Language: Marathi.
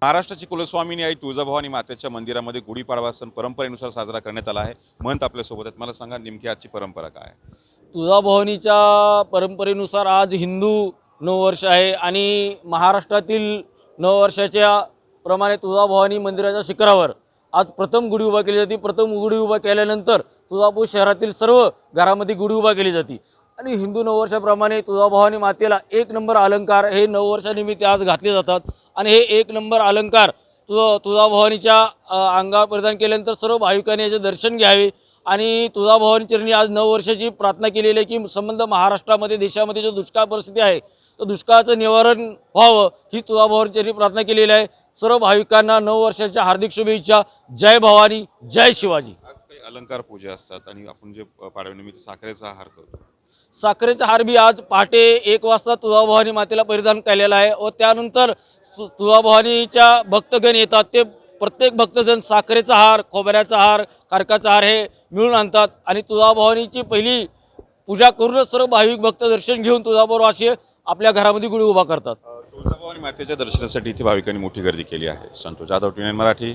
महाराष्ट्राची कुलस्वामिनी आई तुळजाभवानी मातेच्या मंदिरामध्ये गुढीपाडवा सण परंपरेनुसार साजरा करण्यात आला आहे। महंत आपल्यासोबत आहेत, मला सांगा नेमकी आजची परंपरा काय आहे? तुळजाभवानीच्या परंपरेनुसार आज हिंदू नववर्ष आहे आणि महाराष्ट्रातील नववर्षाच्या प्रमाणे तुळजाभवानी मंदिराच्या शिखरावर आज प्रथम गुढी उभा केली जाते। प्रथम गुढी उभा केल्यानंतर तुळजापूर शहरातील सर्व घरामध्ये गुढी उभा केली जाते आणि हिंदू नववर्षाप्रमाणे तुळजाभवानी मातेला एक नंबर अलंकार हे नववर्षानिमित्त आज घातले जातात आणि हे एक नंबर अलंकार तुळजाभवानीच्या अंगावर परिधान केल्यानंतर सर्व भाविकांनी याचे दर्शन घ्यावे आणि तुळजाभवानी चरणी आज नववर्षाची प्रार्थना केलेली आहे की संबंध महाराष्ट्रामध्ये देशामध्ये जो दुष्काळ परिस्थिती आहे तर दुष्काळाचं निवारण व्हावं ही तुळजाभवानी चरणी प्रार्थना केलेली आहे। सर्व भाविकांना नववर्षाच्या हार्दिक शुभेच्छा। जय भवानी, जय शिवाजी। आज काही अलंकार पूजा असतात आणि आपण जे पाडव्यानिमित्त साखरेचा हार करतो, साखरेचा हार बी आज पहाटे 1 वाजता तुळजाभवानी मातेला परिधान केलेला आहे व त्यानंतर तुळजाभवानीच्या भक्तगण येतात। ते प्रत्येक भक्तजण साखरेचा हार, खोबऱ्याचा हार, कारकाचा हार हे मिळून आणतात आणि तुळजाभवानीची पहिली पूजा करूनच सर्व भाविक भक्त दर्शन घेऊन तुळजाभवानी आपल्या घरामध्ये गुढी उभा करतात। तुळजाभवानी मातेच्या दर्शनासाठी इथे भाविकांनी मोठी गर्दी केली आहे। संतोष जाधव, TN मराठी।